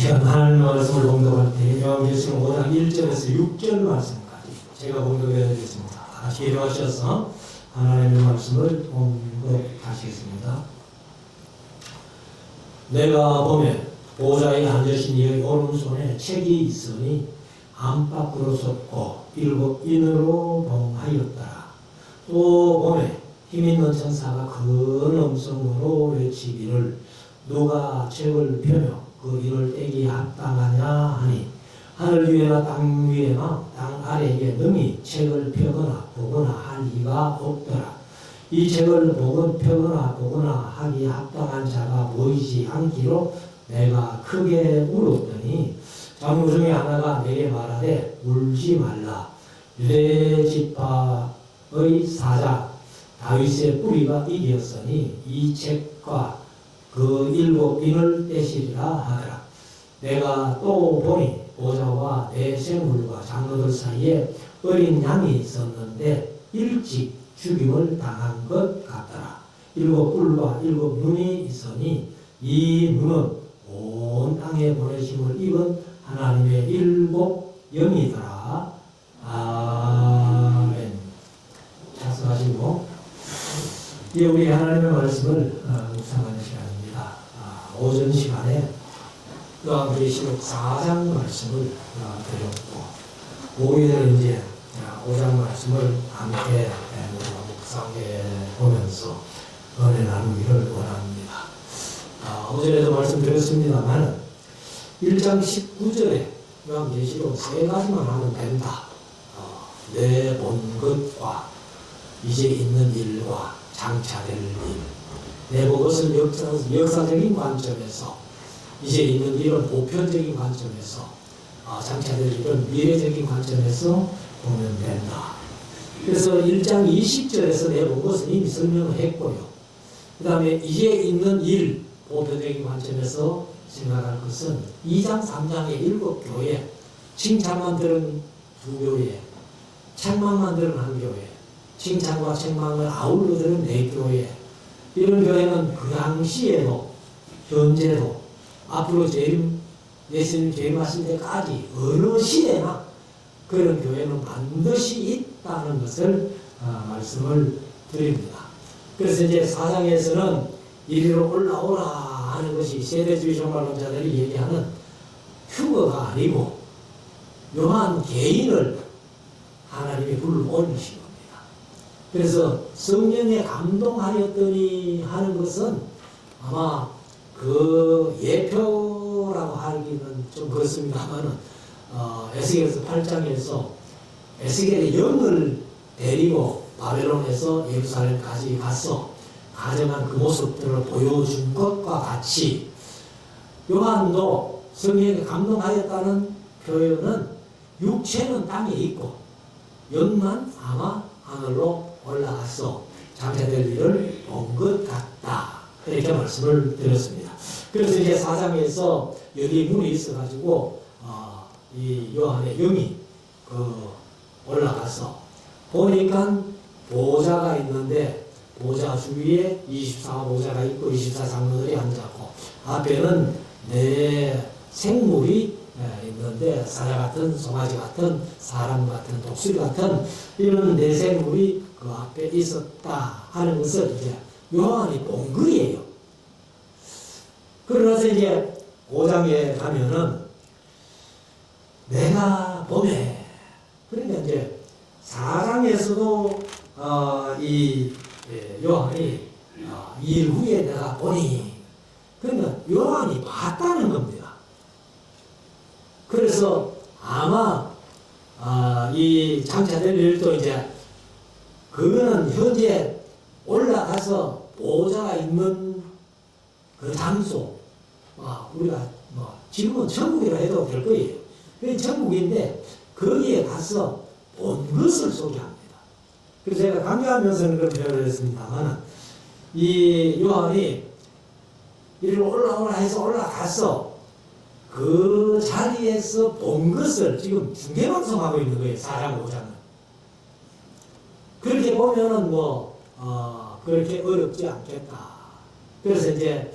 하나님의 말씀을 봉독할 때 요한계시록 5장 1절에서 6절 말씀까지 제가 봉독해 드리겠습니다. 다시 일어나셔서 하나님의 말씀을 봉독하시겠습니다. 내가 보매 보좌에 앉으신 이의 오른손에 책이 있으니 안팎으로 솟고 7인으로 봉하였더라. 또 보매 힘있는 천사가 큰 음성으로 외치기를 누가 책을 펴며 그 일을 떼기 합당하냐 하니 하늘 위에나 땅 위에나 땅 아래에 능히 책을 펴거나 보거나 할 이가 없더라. 이 책을 펴거나 보거나 하기 합당한 자가 보이지 않기로 내가 크게 울었더니 장로 중에 하나가 내게 말하되 울지 말라. 유대 지파의 사자 다윗의 뿌리가 이겼으니 이 책과 그 7인을 떼시리라 하더라. 내가 또 보니 보좌와 내 생물과 장로들 사이에 어린 양이 있었는데 일찍 죽임을 당한 것 같더라. 7뿔과 7눈이 있으니 이 눈은 온 땅에 보내심을 입은 하나님의 7영이더라. 아멘. 자수하시고 이제 우리 하나님의 말씀을 묵상하는 시간입니다. 오전 시간에 요한계시록 4장 말씀을 드렸고 오후에는 이제 5장 말씀을 함께 묵상해 보면서 은혜 나누기를 원합니다. 오전에도 말씀드렸습니다만 1장 19절에 요한계시록 3가지만 하면 된다. 내 본 것과 이제 있는 일과 장차될 일. 내본 것은 역사적인 관점에서, 이제 있는 일은 보편적인 관점에서, 장차될 일은 미래적인 관점에서 보면 된다. 그래서 1장 20절에서 내본 것은 이미 설명을 했고요. 그 다음에 이제 있는 일, 보편적인 관점에서 생각할 것은 2장 3장의 7교회, 칭찬만 들은 2교회, 책망만 들은 1교회, 칭찬과 책망을 아울러 들은 4교회, 이런 교회는 그 당시에도 현재도 앞으로 예수님 재림하실 때까지 어느 시대나 그런 교회는 반드시 있다는 것을 말씀을 드립니다. 그래서 이제 4장에서는 이리로 올라오라 하는 것이 세대주의 종말론자들이 얘기하는 휴거가 아니고 요한 개인을 하나님이 불러올리신 겁니다. 그래서 성령에 감동하였더니 하는 것은 아마 그 예표라고 하기는 좀 그렇습니다만은 에스겔서 8장에서 에스겔의 영을 데리고 바벨론에서 예루살렘까지 가서 가정한 그 모습들을 보여준 것과 같이 요한도 성령에 감동하였다는 표현은 육체는 땅에 있고 영만 아마 하늘로 올라가서 장차될 일을 본 것 같다. 이렇게 말씀을 드렸습니다. 그래서 이제 4장에서 여기 문이 있어가지고 이 요한의 영이 올라가서 보니까 보좌가 있는데 보좌 주위에 24보좌가 있고 24장로들이 앉았고 앞에는 네 생물이 있는데 사자 같은 송아지 같은 사람 같은 독수리 같은 이런 네 생물이 그 앞에 있었다 하는 것을 이제 요한이 본 거예요. 그러면서 이제 5장에 가면은 내가 보매, 그러니까 이제 4장에서도 이 요한이 일 후에 내가 보니, 그러니까 요한이 봤다는 겁니다. 그래서 아마 이 장차될 일도 이제 그거는 현재 올라가서 보좌가 있는 그 장소, 우리가 지금은 천국이라 해도 될 거예요. 그게 천국인데 거기에 가서 본 것을 소개합니다. 그래서 제가 강조하면서는 그런 표현을 했습니다만 이 요한이 이리로 올라오라 해서 올라가서 그 자리에서 본 것을 지금 중계방송하고 있는 거예요. 4장 5장은. 그렇게 보면은 그렇게 어렵지 않겠다. 그래서 이제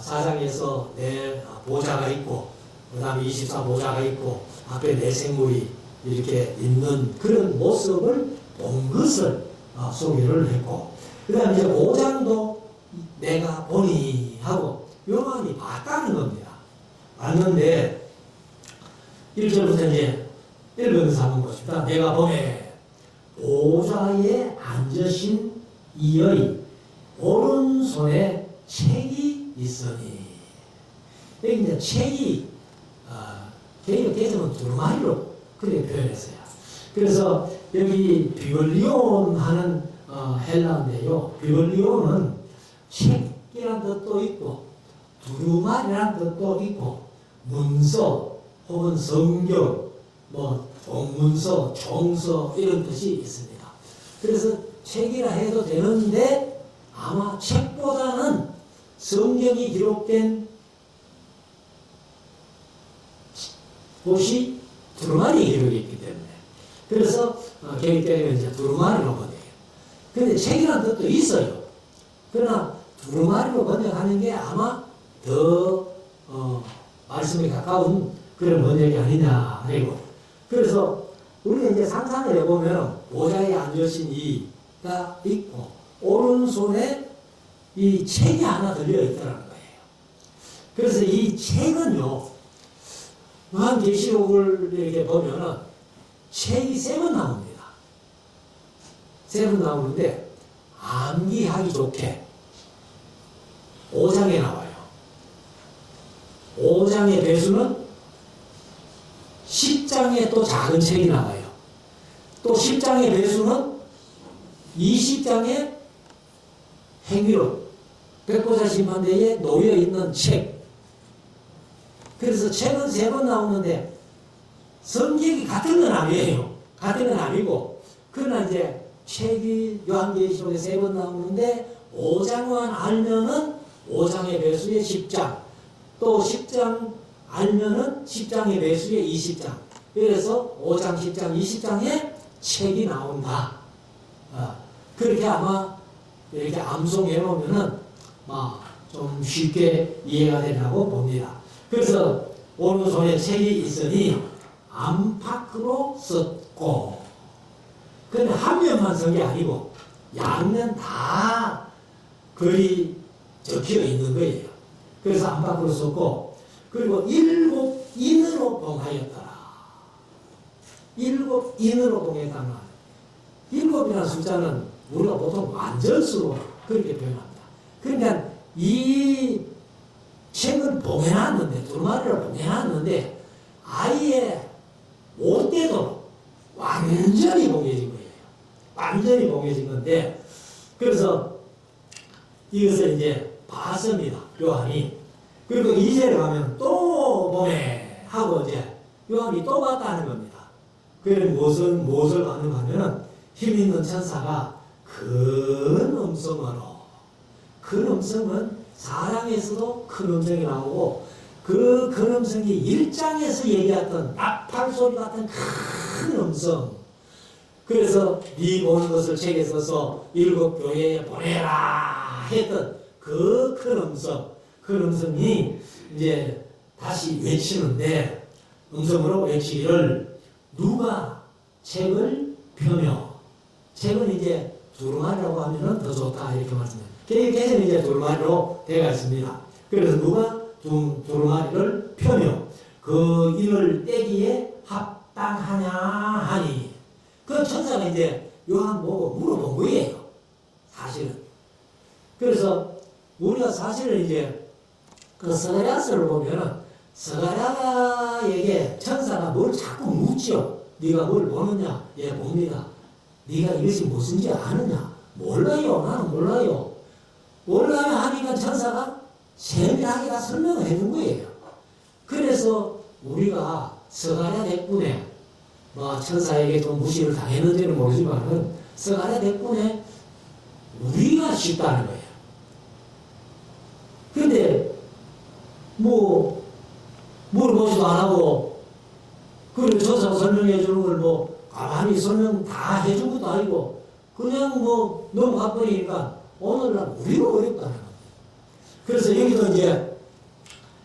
4장에서 내 보좌가 있고 그 다음에 24보좌가 있고 앞에 네 생물이 이렇게 있는 그런 모습을 본 것을 소개를 했고, 그 다음에 이제 5장도 내가 보니 하고 요한이 봤다는 겁니다. 봤는데 1절부터 이제 읽으면서 한번 보십시다. 내가 보매 보좌에 앉으신 이의 오른손에 책이 있으니, 여기 이제 책이 개혁개정은 두루마리로 그렇게 표현했어요. 그래서 여기 비블리온 하는 헬라어인데요. 비블리온은 책이란 뜻도 있고 두루마리란 뜻도 있고 문서 혹은 성경, 공문서, 종서 이런 뜻이 있습니다. 그래서 책이라 해도 되는데 아마 책보다는 성경이 기록된 곳이 두루마리 기록이 있기 때문에, 그래서 개혁개정은 이제 두루마리로 번역해요. 근데 책이라는 뜻도 있어요. 그러나 두루마리로 번역하는 게 아마 더 말씀에 가까운 그런 번역이 아니냐 이거. 그래서 우리가 이제 상상을 해보면 보좌에 앉으신 이가 있고 오른손에 이 책이 하나 들려 있더라는 거예요. 그래서 이 책은요, 요한계시록을 이렇게 보면은 책이 3번 나옵니다. 3번 나오는데 암기하기 좋게 5장에 나와요. 5장의 배수는 10장에 또 작은 책이 나와요. 또 10장의 배수는 20장에 행위록 백보자 심판대에 놓여 있는 책. 그래서 책은 3번 나오는데 성격이 같은 건 아니에요. 같은 건 아니고, 그러나 이제 책이 요한계시록에 3번 나오는데 5장만 알면은 5장의 배수의 10장, 또 10장 알면은 10장의 배수의 20장. 그래서 5장, 10장, 20장에 책이 나온다. 그렇게 아마 이렇게 암송해 놓으면은 좀 쉽게 이해가 되라고 봅니다. 그래서 오른손에 책이 있으니 안팎으로 썼고, 근데 한 면만 쓴 게 아니고 양면 다 글이 적혀 있는 거예요. 그래서 안팎으로 썼고, 그리고 7인으로 봉하였더라. 7인으로 봉했다는 말. 7이라는 숫자는 우리가 보통 완전수로 그렇게 표현합니다. 그러니까 이 책을 봉해놨는데, 두루마리를 봉해놨는데 아예 못 되도록 완전히 봉해진 거예요. 완전히 봉해진 건데, 그래서 이것을 이제 봤습니다, 요한이. 그리고 2절에 가면 또 보매 하고 이제 요한이 또 봤다는 겁니다. 그럼 무엇을 봤는가 하면은 힘 있는 천사가 큰 음성으로, 큰 음성은 4장에서도 큰 음성이 나오고, 그 큰 음성이 1장에서 얘기했던 나팔 소리 같은 큰 음성. 그래서 네 보는 것을 책에 써서 7 교회에 보내라 했던 그 큰 음성, 그 음성이 이제 다시 외치는데, 음성으로 외치기를 누가 책을 펴며, 책은 이제 두루마리라고 하면은 더 좋다 이렇게 말씀해요. 개혁개정은 이제 두루마리로 되어 있습니다. 그래서 누가 두루마리를 펴며 그 인을 떼기에 합당하냐 하니, 그 천사가 이제 요한 보고 물어본 거예요, 사실은. 그래서 우리가 사실은 이제 그 스가랴서를 보면은 스가랴에게 천사가 뭘 자꾸 묻죠. 네가 뭘 보느냐? 예, 봅니다. 네가 이것이 무슨지 아느냐? 몰라요. 나는 몰라요. 몰라요 하니까 천사가 세밀하게 다 설명을 해준 거예요. 그래서 우리가 스가랴 덕분에 천사에게 좀 무시를 당했는지는 모르지만은 스가랴 덕분에 우리가 쉽다는 거예요. 근데 물어보지도 안 하고, 그리고 천사가 설명해 주는 걸 가만히 설명 다 해준 것도 아니고 그냥 넘어가 버리니까 오늘날 우리가 어렵다는 거예요. 그래서 여기도 이제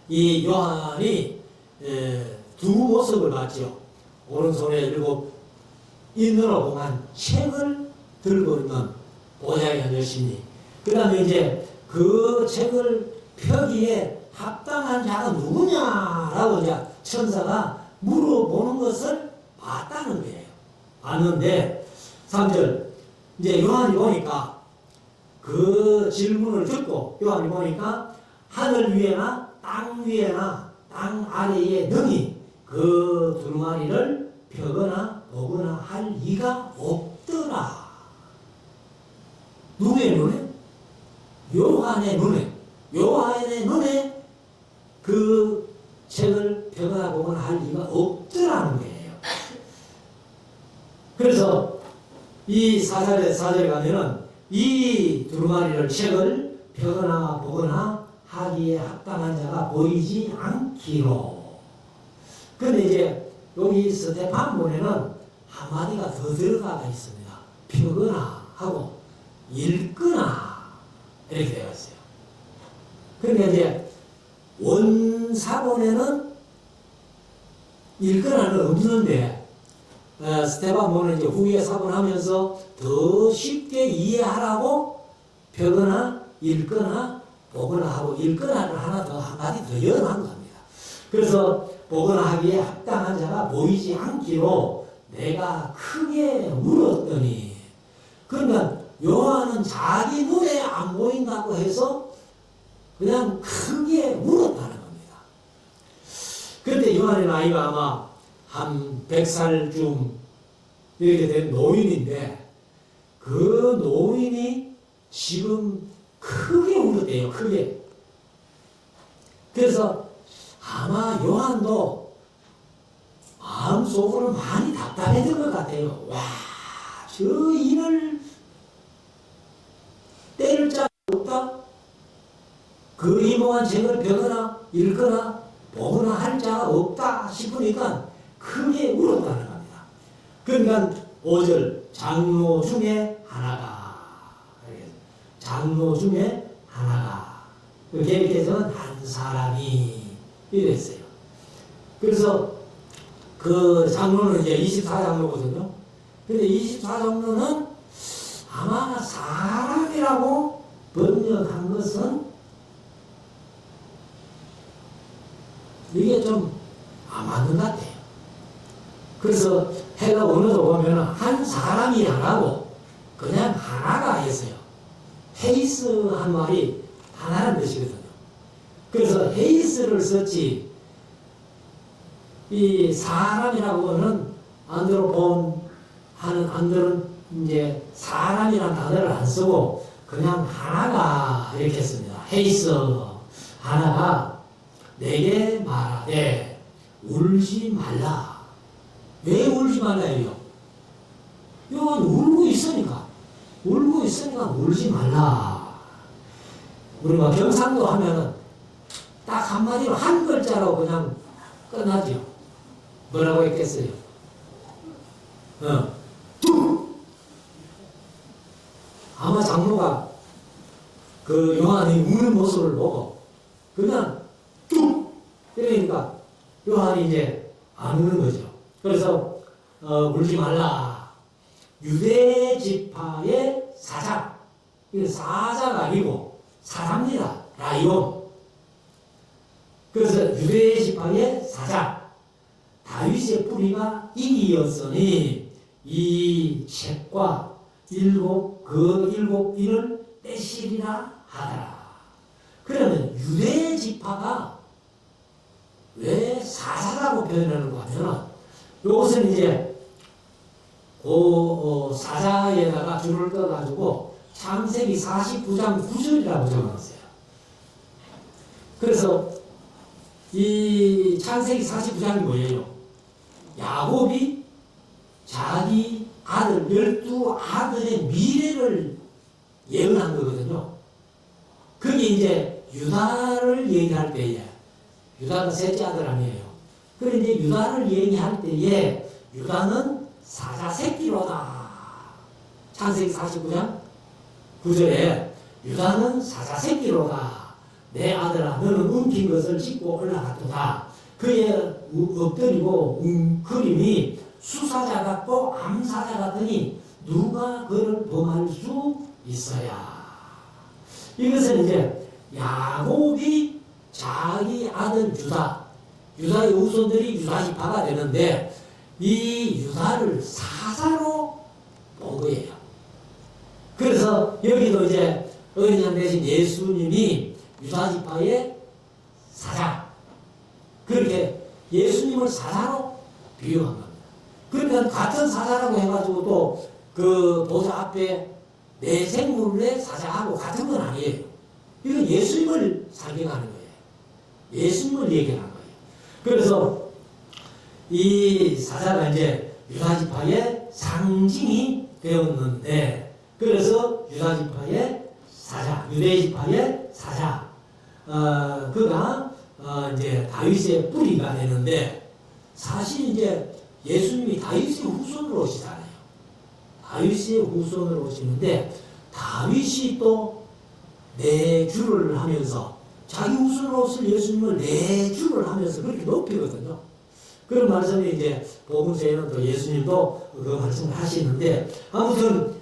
이 요한이 두 모습을 봤죠. 오른손에 일곱 인으로 봉한 책을 들고 있는 보좌에 앉은 여신이. 그 다음에 이제 그 책을 펴기에 합당한 자가 누구냐라고 이제 천사가 물어보는 것을 봤다는 거예요. 봤는데 3절 이제 요한이 보니까 그 질문을 듣고 요한이 보니까 하늘 위에나 땅 위에나 땅 아래에 능히 그 두루마리를 펴거나 보거나 할 이가 없더라. 누구의 눈에? 요한의 눈에. 요한의 눈에 그 책을 펴거나 보거나 할 이가 없더라는 거예요. 그래서 이 사절에 가면은 이 두루마리를 책을 펴거나 보거나 하기에 합당한 자가 보이지 않기로. 근데 이제 여기 스테판본에는 한마디가 더 들어가 있습니다. 펴거나 하고 읽거나 이렇게 되어 있어요. 근데 이제 원사본에는 읽거나는 없는데 스테판본은 이제 후에 사본하면서 더 쉽게 이해하라고 펴거나 읽거나 보거나 하고 읽거나를 하나 더 한마디 더 연한 겁니다. 그래서 보거나 하기에 합당한 자가 보이지 않기로 내가 크게 울었더니, 그러니까 요한은 자기 눈에 안 보인다고 해서 그냥 크게 울었다는 겁니다. 그때 요한의 나이가 아마 한 100살쯤 이렇게 된 노인인데 그 노인이 지금 크게 울었대요. 크게. 그래서 아마 요한도 마음속으로 많이 답답했던 것 같아요. 와, 저 일을 때릴 자가 없다? 그 이몽한 책을 펴거나 읽거나 보거나 할 자가 없다 싶으니까 크게 울었다는 겁니다. 그러니까 5절 장로 중에 하나가, 장로 중에 하나가, 계획에서는 한 사람이 이랬어요. 그래서 그 장로는 이제 24장로거든요. 근데 24장로는 아마 사람이라고 번역한 것은 이게 좀 안 맞는 것 같아요. 그래서 헬라 원어도 보면 한 사람이 하나고 그냥 하나가 했어요. 헤이스 한 말이 하나라는 뜻이거든요. 그래서 헤이스를 썼지, 이 사람이라고 하는 안드로폰 하는 안들은 이제 사람이라는 단어를 안 쓰고 그냥 하나가 이렇게 했습니다. 헤이스 하나가 내게 말하되 울지 말라. 왜 울지 말라요? 이건 울고 있으니까 울지 말라. 우리가 경상도 하면은 딱 한마디로 한 글자로 그냥 끝나죠. 뭐라고 했겠어요? 아마 장로가 그 요한이 우는 모습을 보고 그냥 뚝 이러니까 요한이 이제 안 우는 거죠. 그래서 울지 말라. 유대 지파의 사자, 이건 사자가 아니고 사자입니다. 라이온. 그래서 유대 지파의 사자, 다윗의 뿌리가 이기였으니 이 책과 일곱 일을 떼시리라 하더라. 그러면 유대 지파가 왜 사자라고 표현하는가 하면, 이것은 이제 사자에다가 줄을 떠가지고 창세기 49장 9절이라고 적어놨어요. 그래서 이 창세기 49장이 뭐예요? 야곱이 자기 아들, 12아들의 미래를 예언한 거거든요. 그게 이제 유다를 얘기할 때에, 유다가 셋째 아들 아니에요. 그런데 유다를 얘기할 때에 유다는 사자 새끼로다. 창세기 49장 9절에 유다는 사자 새끼로다. 내 아들아, 너는 움킨 것을 짚고 올라갔도다. 그의 엎드리고 웅크림이 수사자 같고 암사자 같으니 누가 그를 범할 수 있어야. 이것은 이제 야곱이 자기 아들 유다의 후손들이 유다 지파가 되는데 이 유다를 사사로 본 거예요. 그래서 여기도 이제 어린 양 대신 예수님이 유다 지파의 사자, 그렇게 예수님을 사자로 비유한 겁니다. 그러니까 같은 사자라고 해가지고 또 그 보좌 앞에 내 생물의 사자하고 같은 건 아니에요. 이건 예수님을 설명하는 거예요. 예수님을 얘기하는 거예요. 그래서 이 사자가 이제 유다지파의 상징이 되었는데, 그래서 유다지파의 사자, 유대지파의 사자, 그가 이제 다윗의 뿌리가 되는데, 사실 이제 예수님이 다윗의 후손으로 오시잖아요. 다윗의 후손으로 오시는데, 다윗이 또 내주를 하면서 자기 후손으로 오실 예수님을 내주를 하면서 그렇게 높이거든요. 그런 말씀이 이제 복음서에는 또 예수님도 그 말씀을 하시는데, 아무튼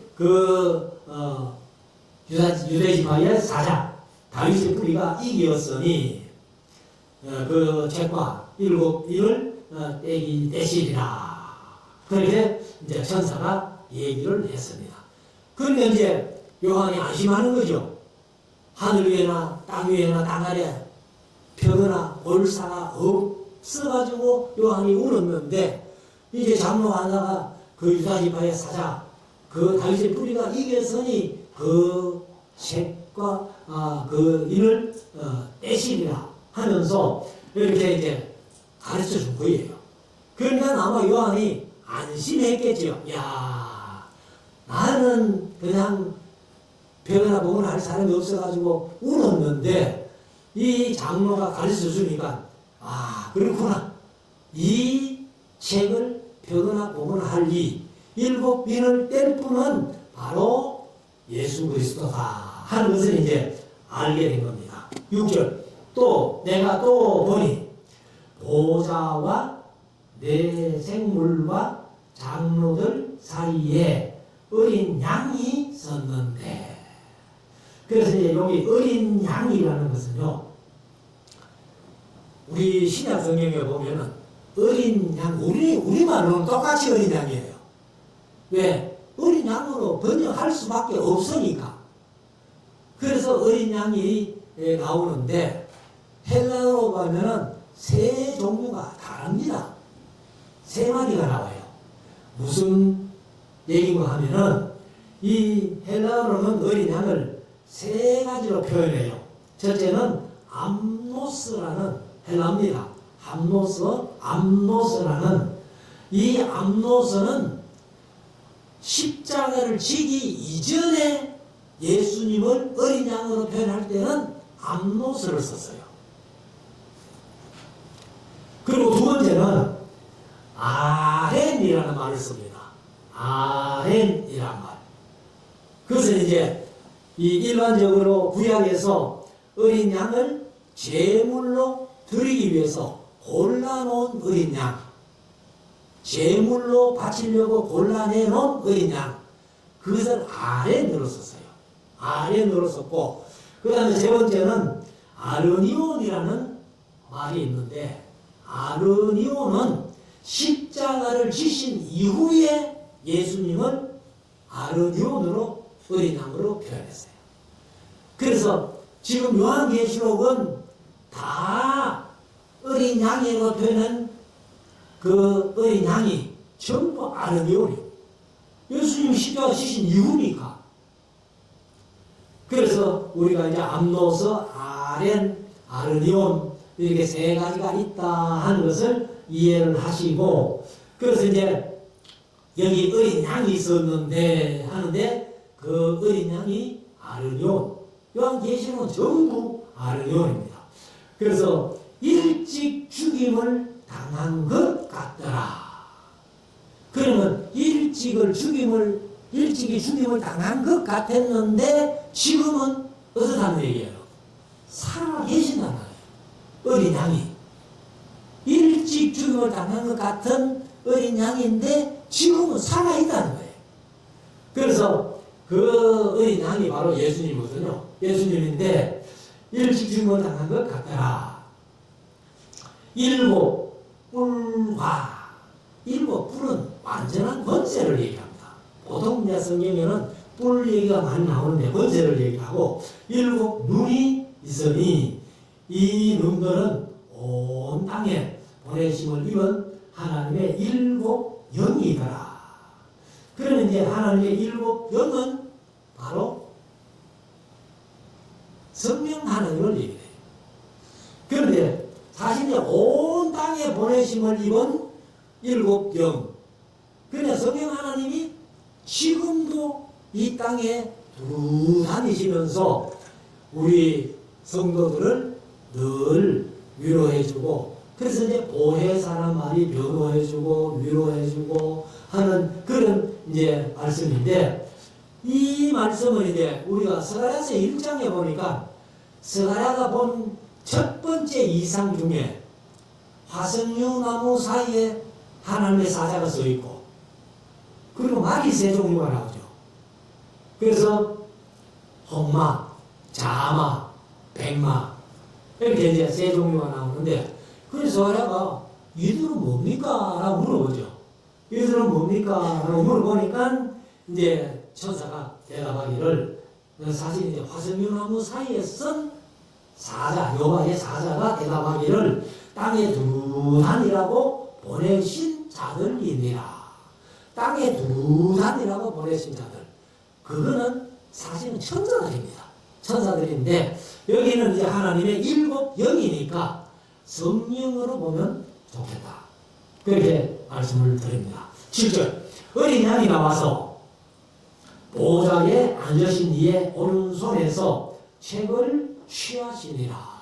유대지파의 사자 다윗의 뿌리가 이기었으니 그 책과 일곱 인을 떼시리라. 그렇게 이제 천사가 얘기를 했습니다. 그러면 이제 요한이 안심하는 거죠. 하늘 위에나 땅 위에나 땅 아래 벼거나 볼사가 없어가지고 요한이 울었는데, 이제 장로 하나가 그 유다지파의 사자 그 다윗의 뿌리가 이겼으니 그 책과 그 인을 떼시리라 하면서 이렇게 이제 가르쳐 준 거예요. 그러니까 아마 요한이 안심했겠죠. 야, 나는 그냥 벼거나 보거나 할 사람이 없어가지고 울었는데 이 장로가 가르쳐 주니까 그렇구나. 이 책을 펴거나 보거나 할 이 일곱 빈을 뗄 분은 바로 예수 그리스도다 하는 것을 이제 알게 된 겁니다. 6절 또 내가 또 보니 보좌와 내 생물과 장로들 사이에 어린 양이 섰는데, 그래서 이제 여기 어린 양이라는 것은요, 우리 신약 성경에 보면은 어린 양, 우리말로는 똑같이 어린 양이에요. 왜? 어린 양으로 번역할 수밖에 없으니까. 그래서 어린 양이 나오는데, 헬라어로 보면은 세 종류가 다릅니다. 세 마리가 나와요. 무슨 얘기인가 하면은, 이 헬라어로는 어린 양을 세 가지로 표현해요. 첫째는 암노스라는 헬라입니다. 암노스라는 이 암노스는 십자가를 지기 이전에 예수님을 어린 양으로 표현할 때는 암노스를 썼어요. 그리고 두 번째는 아렌이라는 말을 씁니다. 아렌이란 말. 그것은 이제 이 일반적으로 구약에서 어린 양을 제물로 드리기 위해서 골라놓은 어린 양, 제물로 바치려고 골라내놓은 어린 양, 그것을 아렌으로 썼어요. 아렌으로 썼고, 그 다음에 세 번째는 아르니온이라는 말이 있는데, 아르니온은 십자가를 지신 이후에 예수님을 아르니온으로 어린 양으로 표현했어요. 그래서 지금 요한계시록은 다 어린 양으로 표현한 그 어린 양이 전부 아르니온이에요. 예수님이 십자가 지신 이후니까. 그래서 우리가 이제 암노스, 아렌, 아르니온 이렇게 세 가지가 있다 하는 것을 이해를 하시고, 그래서 이제 여기 어린 양이 있었는데 하는데 그 어린 양이 아르니온, 요한계시록은 전부 아르니온입니다. 그래서 일찍 죽임을 당한 것 같더라. 그러면 일찍이 죽임을 당한 것 같았는데 지금은 어떻다는 얘기예요? 살아 계신다는 거예요. 어린 양이. 이 일찍 죽임을 당한 것 같은 어린 양인데 지금은 살아있다는 거예요. 그래서 그 어린 양이 바로 예수님이거든요. 예수님인데 일찍 죽임을 당한 것 같더라. 일곱 뿔과, 일곱 뿔은 완전한 권세를 얘기합니다. 보통 이제 성경에는 뿔 얘기가 많이 나오는데 권세를 얘기하고, 일곱 눈이 있으니 이 눈들은 온 땅에 보내심을 입은 하나님의 일곱 영이더라. 그러면 이제 하나님의 일곱 영은 바로 성령 하나님을 얘기해요. 그런데 사실 이제 온 땅에 보내심을 입은 일곱 영, 그러나 성령 하나님이 지금도 이 땅에 두루 다니시면서 우리 성도들을 늘 위로해주고, 그래서 이제 보혜 사람 말이 변호해주고 위로해주고 하는 그런 이제 말씀인데, 이 말씀을 이제 우리가 스가랴서 1장에 보니까 스가랴가 본 첫 번째 이상 중에 화석류 나무 사이에 하나님의 사자가 서 있고, 그리고 말이 세 종류가 나오죠. 그래서 홍마, 자마, 백마, 이렇게 이제 세 종류가 나오는데, 그래서 스가랴가 이들은 뭡니까? 라고 물어보죠. 이들은 뭡니까? 라고 물어보니까 이제 천사가 대답하기를, 사실 이제 화석류나무 사이에 선 사자, 여호와의 사자가 대답하기를 땅에 두루 다니라고 보내신 자들이니라. 땅에 두루 다니라고 보내신 자들. 그거는 사실은 천사들입니다. 천사들인데, 여기는 이제 하나님의 일곱 영이니까 성령으로 보면 좋겠다. 그렇게 말씀을 드립니다. 7절. 어린 양이 나와서 보좌에 앉으신 이의 오른손에서 책을 취하시니라.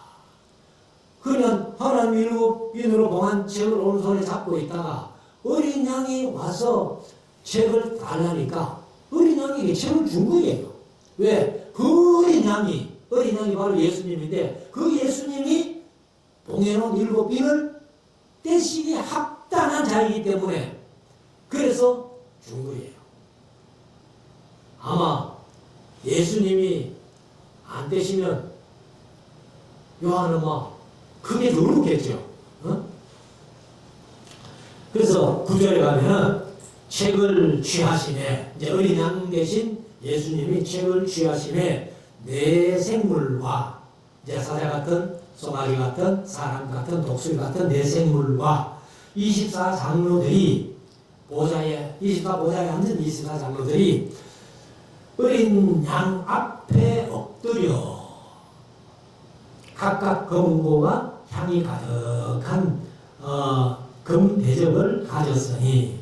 그냥 하나님 일곱 인으로 봉한 책을 오른손에 잡고 있다가 어린 양이 와서 책을 달라니까 어린 양에게 책을 준 거예요. 왜? 그 어린 양이 바로 예수님인데, 그 예수님이 봉해놓은 일곱 인을 떼시기에 합당한 자이기 때문에 그래서 준 거예요. 아마 예수님이 안 떼시면 요한은 막 크게 놀랐겠죠. 어? 그래서 9절에 가면은 책을 취하시네, 이제 어린 양 대신 예수님이 책을 취하시네 내 생물과, 이제 사자 같은, 소마리 같은, 사람 같은, 독수리 같은 내 생물과 24장로들이 보좌에, 24보좌에 앉은 24장로들이 어린 양 앞에 엎드려 각각 검은고와 향이 가득한 금 대접을 가졌으니,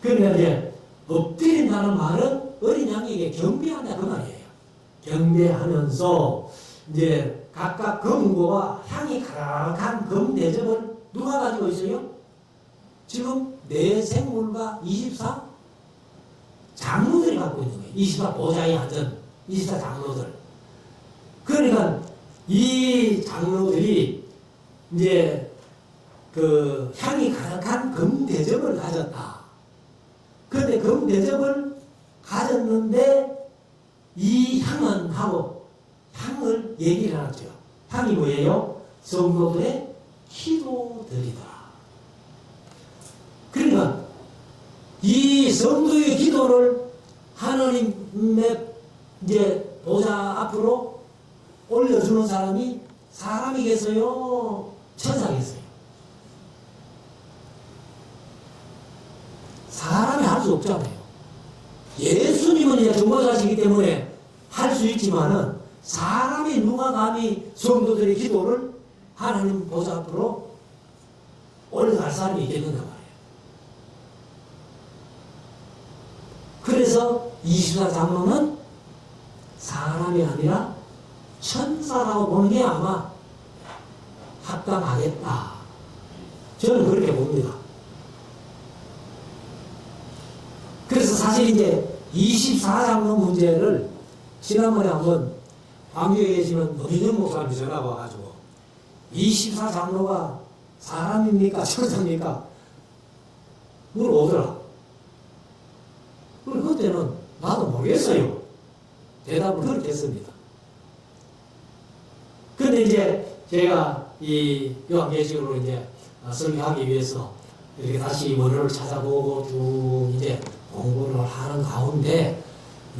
그러니까 이제 엎드린다는 말은 어린 양에게 경배한다 그 말이에요. 경배하면서 이제 각각 검은고와 향이 가득한 금 대접을 누가 가지고 있어요? 지금 내 생물과 24 장로들이 갖고 있는 거예요. 24 보좌에 앉은 24 장로들. 그러니까 이 장로들이 이제 그 향이 가득한 금 대접을 가졌다. 그런데 금 대접을 가졌는데 이 향은 하고 향을 얘기를 하죠. 향이 뭐예요? 성도들의 기도들이다. 그러니까 이 성도의 기도를 하나님의 이제 보좌 앞으로 올려주는 사람이겠어요? 천사겠어요? 사람이 할 수 없잖아요. 예수님은 이제 중보자시기 때문에 할 수 있지만은 사람이 누가 감히 성도들의 기도를 하나님 보좌 앞으로 올라갈 사람이 있겠는가 말이에요. 그래서 24장로는 사람이 아니라 천사라고 보는 게 아마 합당하겠다. 저는 그렇게 봅니다. 그래서 사실 이제 24장로 문제를 지난번에 한번 광주에 계시는 노민영 목사님이 전화가 와가지고 24장로가 사람입니까? 천사입니까? 물어보더라. 그리고 그때는 나도 모르겠어요. 대답을 그렇게 했습니다. 근데 이제 제가 이 요한계시록으로 이제 설교하기 위해서 이렇게 다시 원어를 찾아보고 쭉 이제 공부를 하는 가운데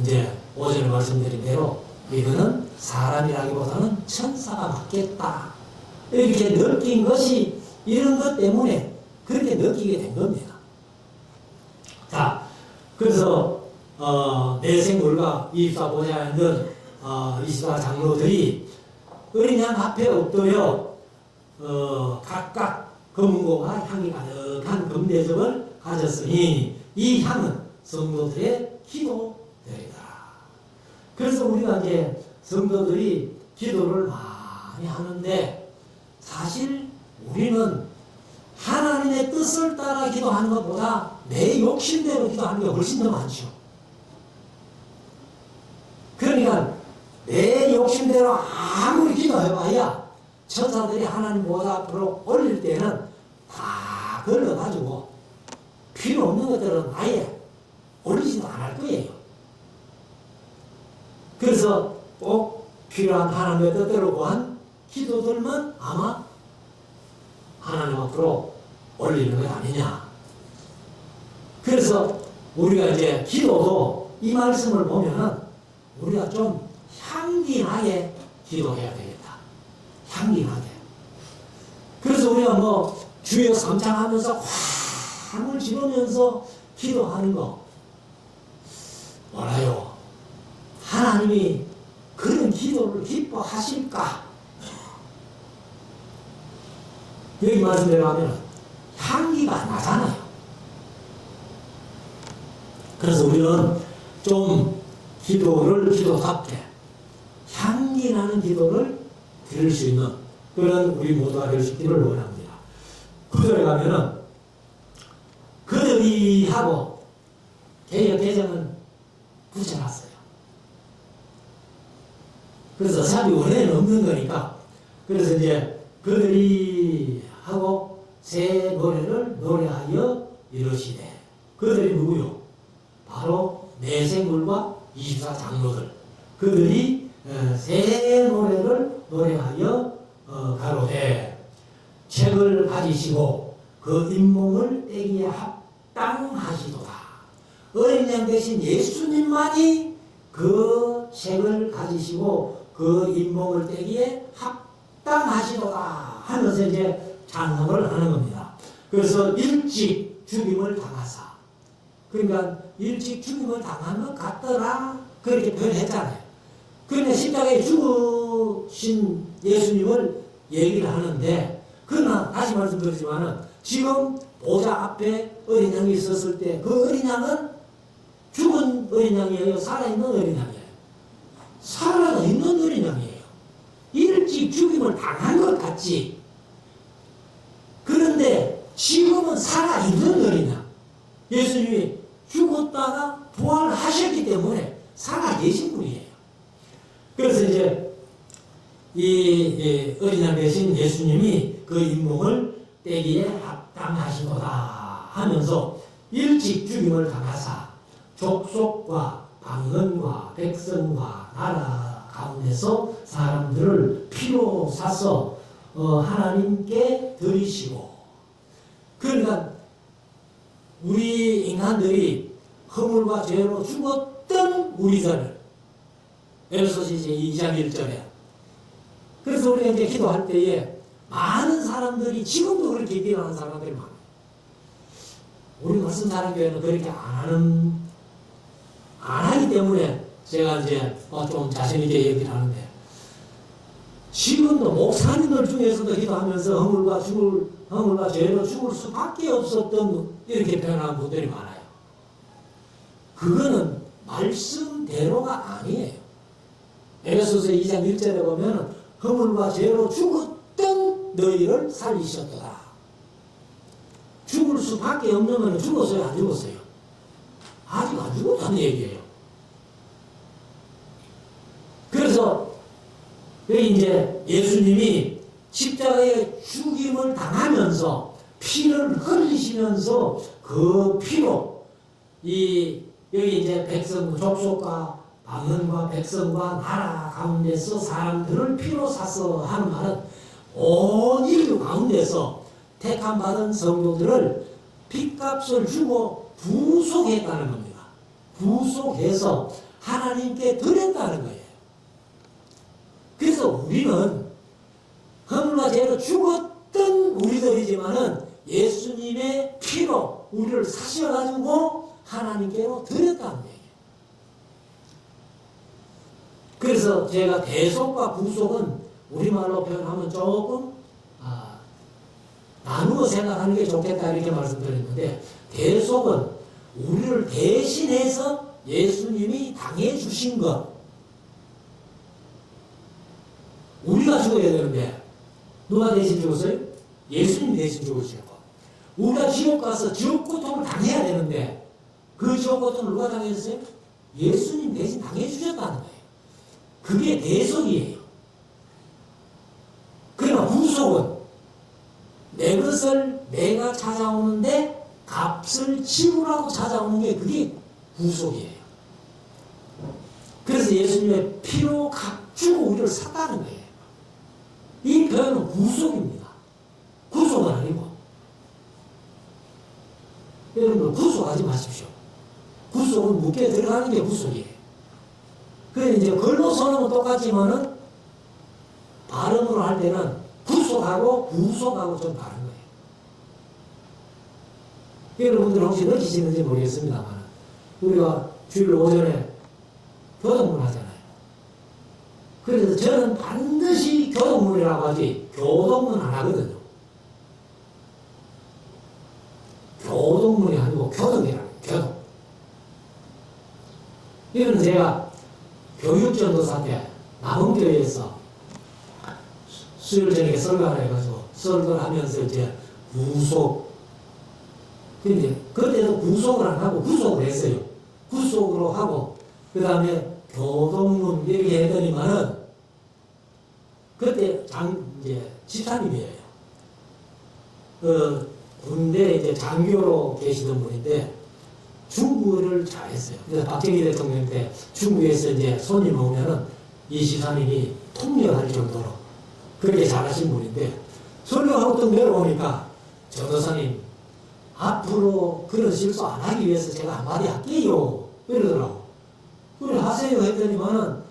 이제 오전에 말씀드린 대로 이거는 사람이라기보다는 천사가 맞겠다. 이렇게 느낀 것이 이런 것 때문에 그렇게 느끼게 된 겁니다. 자, 그래서 내 생물과 24보좌에 있는 24 장로들이 어린 양 앞에 엎드려 각각 검은고와 향이 가득한 금대접을 가졌으니 이 향은 성도들의 기도들이다. 그래서 우리가 이제 성도들이 기도를 많이 하는데 사실 우리는 하나님의 뜻을 따라 기도하는 것보다 내 욕심대로 기도하는 게 훨씬 더 많죠. 그러니까 내 욕심대로 아무리 기도해봐야 천사들이 하나님 보좌 앞으로 올릴 때는 다 걸러가지고 필요 없는 것들은 아예 올리지도 않을 거예요. 그래서 꼭 필요한 하나님의 뜻대로 구한 기도들만 아마 하나님 앞으로 올리는 것 아니냐. 그래서 우리가 이제 기도도 이 말씀을 보면은 우리가 좀 향기나게 기도해야 되겠다. 향기나게. 그래서 우리가 뭐 주여 삼창하면서 화음을 지르면서 기도하는 거 뭐라요? 하나님이 그런 기도를 기뻐하실까? 여기 말씀대로 하면 향기가 나잖아요. 그래서 우리는 좀 기도를 기도답게 향기 나는 기도를 드릴 수 있는 그런 우리 모두가 될 수 있기를 원합니다. 구절에 가면은 그들이 하고 개역 개정은 붙여놨어요. 그래서 어차피 원래는 없는 거니까 그래서 이제 그들이 하고 새 노래를 노래하여 이르시되 그들이 누구요? 바로 내생물과 24 장로들 그들이 새 노래를 노래하여 가로되 책을 가지시고 그 잇몸을 떼기에 합당하시도다. 어린 양 대신 예수님만이 그 책을 가지시고 그 잇몸을 떼기에 합당하시도다 하면서 이제 찬송을 하는 겁니다. 그래서 일찍 죽임을 당하사 그러니까 일찍 죽임을 당한 것 같더라 그렇게 표현했잖아요. 그러니까 십자가에 죽으신 예수님을 얘기를 하는데 그러나 다시 말씀드리지만은 지금 보좌 앞에 어린 양이 있었을 때 그 어린 양은 죽은 어린 양이에요? 살아있는 어린 양이에요? 살아있는 어린 양이에요. 일찍 죽임을 당한 것 같지. 그런데 지금은 살아있는 어린 양. 예수님이 죽었다가 부활하셨기 때문에 살아계신 분이에요. 그래서 이제 이 어린 양 대신 예수님이 그 잇몸을 떼기에 합당하시도다 하면서 일찍 죽임을 당하사 족속과 방언과 백성과 나라 가운데서 사람들을 피로 사서 하나님께 드리시고 그러니까 우리 인간들이 허물과 죄로 죽었던 우리들 에베소서 2장 1절에 그래서 우리가 이제 기도할 때에 많은 사람들이 지금도 그렇게 기도하는 사람들이 많아요. 우리 말씀사랑교회는 그렇게 안 하기 때문에 제가 이제 좀 자신있게 얘기를 하는데 지금도 목사님들 중에서도 기도하면서 허물과 죄로 죽을 수밖에 없었던 이렇게 표현하는 분들이 많아요. 그거는 말씀대로가 아니에요. 에베소서 2장 1절에 보면 허물과 죄로 죽었던 너희를 살리셨도다. 죽을 수밖에 없는 건 죽었어요? 안 죽었어요? 아직 안 죽었다는 얘기예요. 그래서 여기 이제 예수님이 십자가에 죽임을 당하면서 피를 흘리시면서 그 피로 여기 이제 백성 족속과 방언과 백성과 나라 가운데서 사람들을 피로 사서 하는 말은 온 인류 가운데서 택함 받은 성도들을 핏값을 주고 부속했다는 겁니다. 부속해서 하나님께 드렸다는 거예요. 그래서 우리는 허물과 죄로 죽었던 우리들이지만은 예수님의 피로 우리를 사셔가지고 하나님께로 드렸다는 거예요. 그래서 제가 대속과 구속은 우리말로 표현하면 조금 나누어 생각하는 게 좋겠다 이렇게 말씀드렸는데, 대속은 우리를 대신해서 예수님이 당해주신 것, 우리가 죽어야 되는데 누가 대신 죽었어요? 예수님이 대신 죽으셨고, 우리가 지옥 가서 지옥 고통을 당해야 되는데 그 지옥 고통을 누가 당해줬어요? 예수님 대신 당해주셨다는 거예요. 그게 대속이에요. 그러나 구속은 내 것을 내가 찾아오는데 값을 치르라고 찾아오는 게 그게 구속이에요. 그래서 예수님의 피로 값주고 우리를 샀다는 거예요. 이 표현은 구속입니다. 구속은 아니고. 여러분들 구속하지 마십시오. 구속은 묵게 들어가는 게 구속이에요. 그래 이제 글로 써놓으면 똑같지만은 발음으로 할 때는 구속하고 구속하고 좀 다른 거예요. 여러분들 혹시 느끼시는지 모르겠습니다만, 우리가 주일 오전에 교동문 하잖아요. 그래서 저는 반드시 교동문이라고 하지 교동문 안 하거든요. 교동문이 아니고 교동이라고, 교동. 이거는 제가 교육전도사 때 남원교회에서 수요일 저녁에 설교를 해가지고 설교를 하면서 이제 구속, 근데 그때도 구속을 안 하고 구속을 했어요. 구속으로 하고 그 다음에 교동문 이렇게 했더니만은 그때 이제 집사님이에요. 군대 이제 장교로 계시던 분인데 중국어를 잘했어요. 그래서 박정희 대통령 때 중국에서 이제 손님 오면은 이 집사님이 통역할 정도로 그렇게 잘하신 분인데, 설교하고 또 내려오니까 전도사님 앞으로 그런 실수 안 하기 위해서 제가 한마디 할게요 이러더라고. 그래 하세요 했더니만은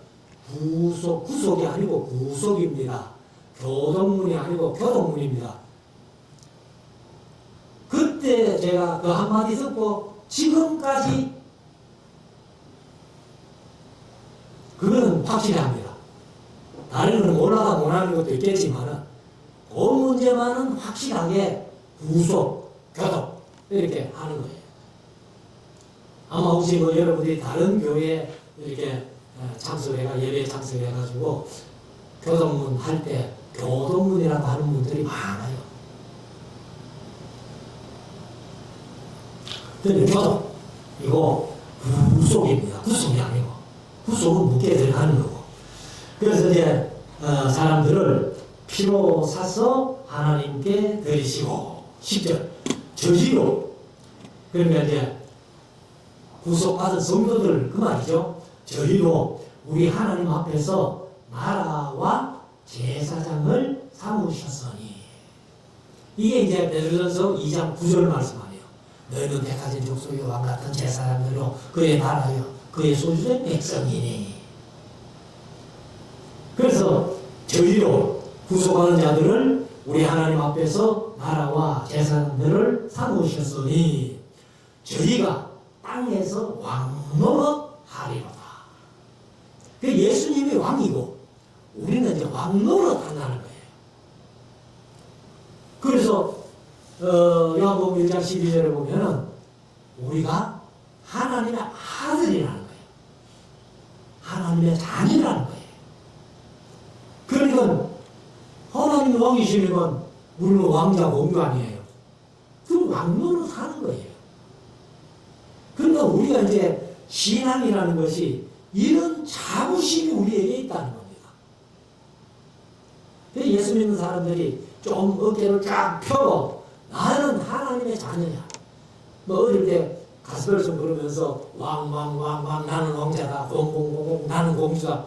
구속이 아니고 구속입니다. 교동문이 아니고 교동문입니다. 그때 제가 그 한마디 듣고 지금까지 그거는 확실히 합니다. 다른 건 몰라가 못하는 것도 있겠지만은 그 문제만은 확실하게 구속, 교독 이렇게 하는 거예요. 아마 혹시 뭐 여러분들이 다른 교회에 이렇게 예배에 참석해가지고 교동문 할 때 교동문이라고 하는 분들이 많아요. 근데 교독 이거 구속입니다. 구속이 아니고 구속은 묵게 들어가는 거고. 그래서 이제 사람들을 피로 사서 하나님께 드리시고, 10절 저지로, 그러니까 이제 구속받은 성도들 그 말이죠. 저희로 우리 하나님 앞에서 나라와 제사장을 삼으셨으니, 이게 이제 베드로전서 2장 9절 말씀 아니에요. 너희는 택하신 족속의 왕같은 제사장들로 그의 나라여 그의 소유된 백성이니. 그래서 저희로 구속하는 자들을 우리 하나님 앞에서 나라와 제사장들을 삼으셨으니 저희가 땅에서 왕노릇 하리로다. 그 예수님이 왕이고 우리는 이제 왕노릇 한다는 거예요. 그래서 요한복음 1장 12절에 보면은 우리가 하나님의 아들이라는 거예요. 하나님의 자녀라는 거예요. 그러니까 하나님 왕이시면 우리는 왕자 공주 아니에요. 그 왕노릇 하는 거예요. 그러니까 우리가 이제 신앙이라는 것이 이런 자부심이 우리에게 있다는 겁니다. 예수님이 말씀 있는 사람들이 좀 어깨를 쫙 펴고 나는 하나님의 자녀야. 뭐 어릴 때 가스펠 좀 부르면서 왕왕왕왕 나는 왕자다 공공공공 나는 공주다.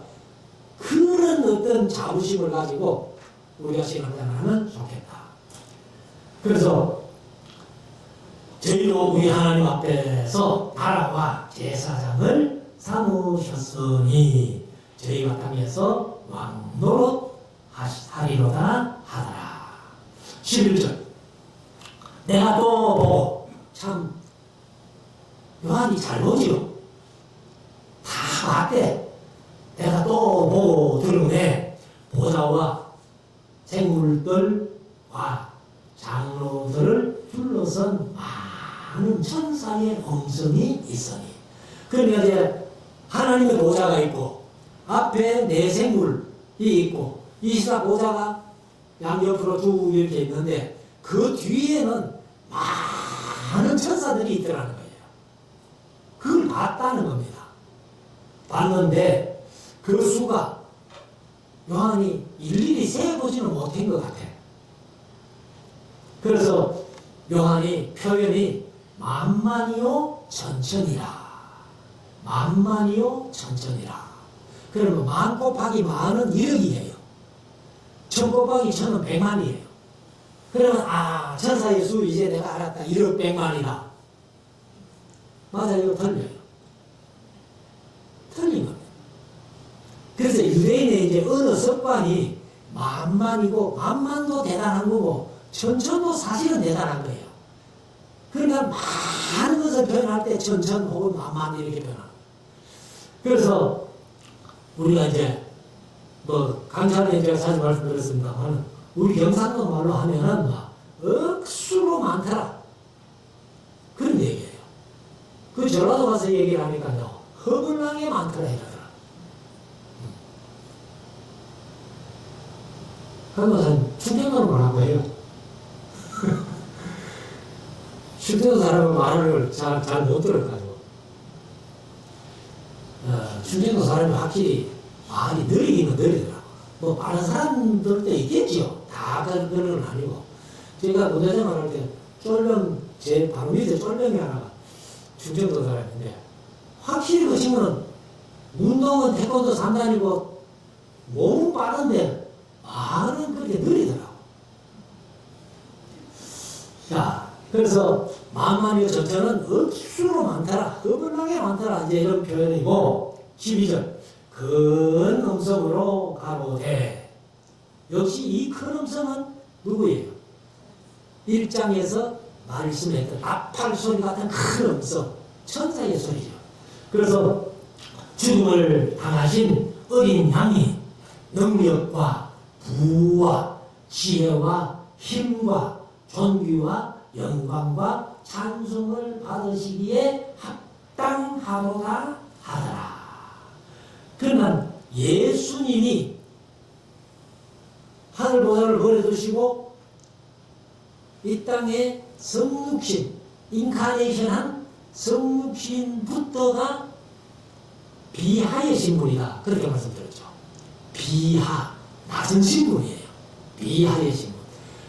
그런 어떤 자부심을 가지고 우리가 신앙생활하면 좋겠다. 그래서 저희도 우리 하나님 앞에서 나라와 제사장을 삼으셨으니 저희가 땅에서 왕노릇 하리로다 하더라. 11절 내가 또 보고 참 요한이 잘 보지요. 다 봤대. 내가 또 보고 들으네 보좌와 생물들과 장로들을 둘러선 많은 천사의 음성이 있으니. 그러니까 이제 하나님의 보좌가 있고 앞에 네 생물이 있고 24 보좌가 양옆으로 쭉 이렇게 있는데 그 뒤에는 많은 천사들이 있더라는 거예요. 그걸 봤다는 겁니다. 봤는데 그 수가 요한이 일일이 세보지는 못한 것 같아. 그래서 요한이 표현이 만만이요 천천이라. 만만이요 천천이라. 그러면 만 곱하기 만은 1억이에요. 천 곱하기 천은 100만이에요. 그러면 천사의 수 이제 내가 알았다. 1억 100만이다. 맞아요? 틀려요. 틀린 겁니다. 그래서 유대인의 이제 언어 습관이 만만이고 만만도 대단한 거고 천천도 사실은 대단한 거예요. 그러니까 많은 것을 표현할 때 천천 혹은 만만 이렇게 표현합니다. 그래서 우리가 이제 뭐 강찬에 제가 자주 말씀드렸습니다만 우리 경상도 말로 하면은 막 억수로 많더라 그런 얘기예요. 그 전라도 가서 얘기를 하니까요 허블나게 많더라 이러더라. 그런 것은 충격으로 말하고 해요. 충청도 사람은 말을 잘 못 들어가지고 충청도 사람이 확실히 말이 느리기는 느리더라고. 뭐 빠른 사람들도 있겠지요. 다 그런 건 아니고 제가 무대생활 할 때 쫄병 제 바로 밑에 쫄병이 하나가 충청도 사람인데 확실히 그 친구는 운동은 태권도 3단이고 몸은 빠른데 말은 그렇게 느리더라고. 자, 그래서 만만이요 전천은 억수로 많더라. 허블나게 많더라. 이제 이런 표현이고 12절 큰 음성으로 가로되. 역시 이 큰 음성은 누구예요? 1장에서 말씀했던 나팔 소리 같은 큰 음성 천사의 소리죠. 그래서 죽음을 당하신 어린 양이 능력과 부와 지혜와 힘과 존귀와 영광과 찬송을 받으시기에 합당하도다 하더라. 그러면 예수님이 하늘 보좌를 버려두시고 이 땅에 성육신, 인카네이션한 성육신부터가 비하의 신분이다. 그렇게 말씀드렸죠. 비하, 낮은 신분이에요. 비하의 신분.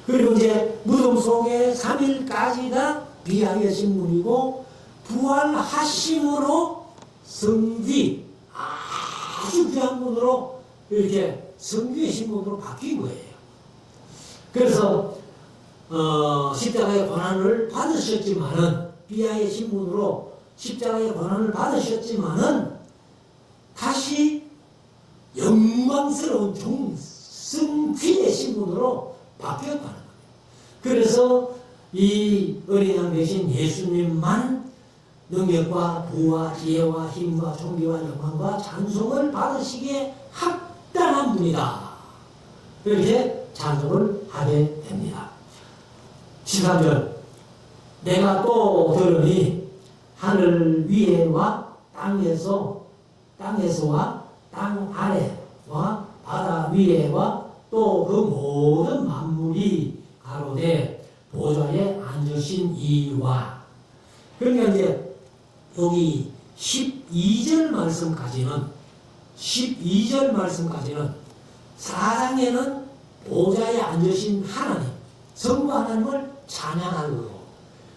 그리고 이제 무덤 속에 3일까지가 비하의 신분이고 부활하심으로 성귀, 아주 귀한 분으로 이렇게 성귀의 신분으로 바뀐 거예요. 그래서 십자가의 고난을 받으셨지만은 비하의 신분으로 십자가의 고난을 받으셨지만은 다시 영광스러운 성귀의 신분으로 바뀌었다는 거예요. 그래서 이 어린 양 대신 예수님만 능력과 부와 지혜와 힘과 존귀와 영광과 찬송을 받으시기에 합당한 분이다. 이렇게 찬송을 하게 됩니다. 13절 내가 또 들으니 하늘 위에와 땅에서와 땅 아래와 바다 위에와 또 그 모든 만물이 가로되 보좌에 앉으신 이와. 그러니까 이제 여기 12절 말씀까지는 4장에는 보좌에 앉으신 하나님, 성부 하나님을 찬양하는 거고,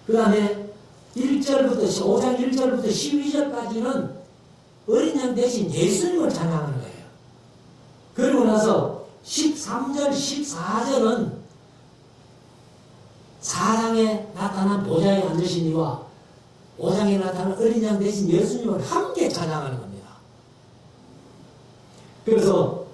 그 다음에 5장 1절부터 12절까지는 어린 양 대신 예수님을 찬양하는 거예요. 그리고 나서 13절, 14절은 4장에 나타난 보좌에 앉으신 이와 5장에 나타난 어린 양 대신 예수님을 함께 찬양하는 겁니다. 그래서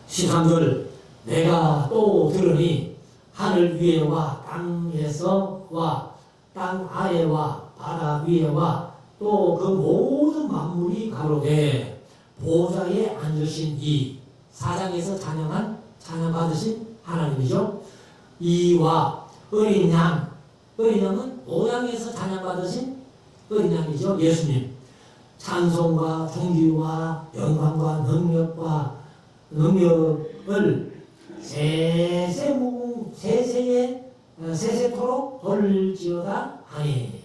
13절, 내가 또 들으니 하늘 위에와 땅에서와 땅 아래와 바다 위에와 또 그 모든 만물이 가로되 보좌에 앉으신 이 4장에서 찬양받으신 하나님이죠. 이와 어린 양, 어린 양은 5장에서 찬양받으신 어린 양이죠. 예수님. 찬송과 존귀와 영광과 능력을 세세토록 돌지어다 하니.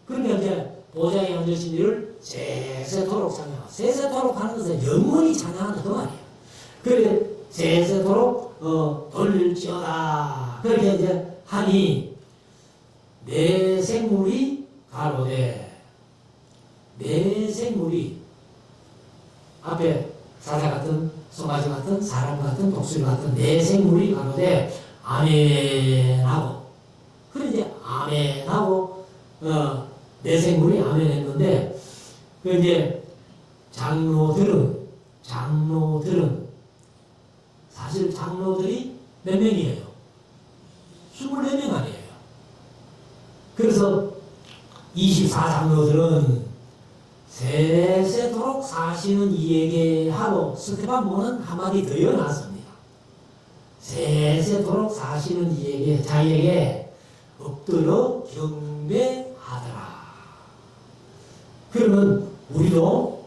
그러니까 이제 보좌에 앉으신 이를 세세토록 찬양하고, 세세토록 하는 것은 영원히 찬양하는 그 말이에요. 그래 세세토록 돌릴지어다. 그렇게 이제 하니 내 생물이 가로되, 내 생물이 앞에 사자 같은 송아지 같은 사람 같은 독수리 같은 내 생물이 가로되 아멘하고, 그래 이제 아멘하고 내 생물이 아멘했는데, 그 이제 장로들은 사실 장로들이 몇 명이에요? 24명 아니에요. 그래서 24장로들은 세세토록 사시는 이에게 하고, 스테반모는 한마디 더 이어놨습니다. 세세토록 사시는 이에게, 자기에게 엎드려 경배하더라. 그러면 우리도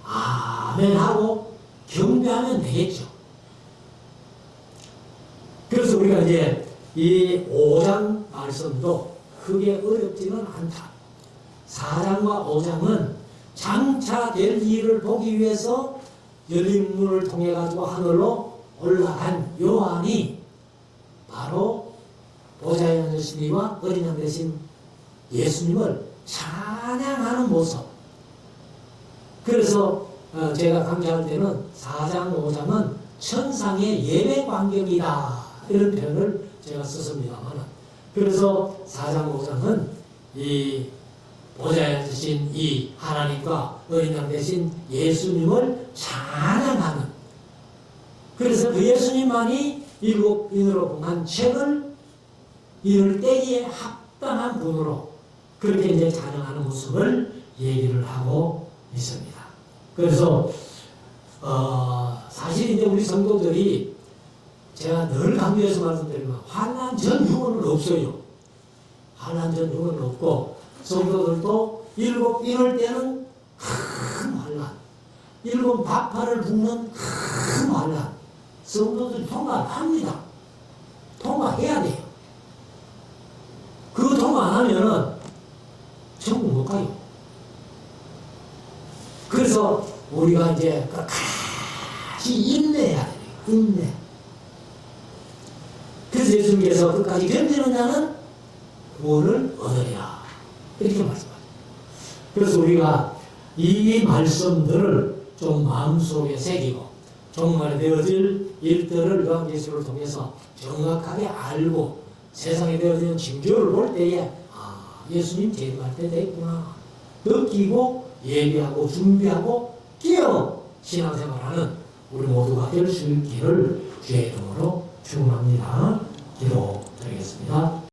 아멘하고 경배하면 되겠죠. 그래서 우리가 이제 이 5장 말씀도 크게 어렵지는 않다. 4장과 5장은 장차 될 일을 보기 위해서 열린 문을 통해 가지고 하늘로 올라간 요한이 바로 보좌에 앉으신 이와 어린 양 대신 예수님을 찬양하는 모습. 그래서 제가 강좌할 때는 4장, 5장은 천상의 예배 광경이다, 이런 표현을 제가 썼습니다만, 그래서 4장, 5장은 이 보좌에 앉으신 이 하나님과 어린 양 대신 예수님을 찬양하는, 그래서 그 예수님만이 일곱 인으로 봉한 책을 이를 때기에 합당한 분으로 그렇게 이제 찬양하는 모습을 얘기를 하고 있습니다. 그래서 사실 이제 우리 성도들이, 제가 늘 강조해서 말씀드리면, 환난 전후는 없어요. 환난 전후는 없고, 성도들도 일곱 인을 때는 큰 환난, 일곱 바파를 붓는 큰 환난, 성도들이 통과합니다. 통과해야 돼요. 그거 통과 안 하면은 천국 못 가요. 그래서 우리가 이제 끝까지 인내해야 돼요. 인내. 그래서 예수님께서 끝까지 견디는 자는 구원을 얻으리라, 이렇게 말씀하죠. 그래서 우리가 이 말씀들을 좀 마음속에 새기고 정말 되어질 일들을 요한계시록을 통해서 정확하게 알고 세상에 되어지는 징조를 볼 때에 예수님 재림할 때 됐구나 느끼고 예비하고 준비하고 깨어 신앙생활하는 우리 모두가 될 수 있기를 주의 이름으로 축원합니다. 기도드리겠습니다.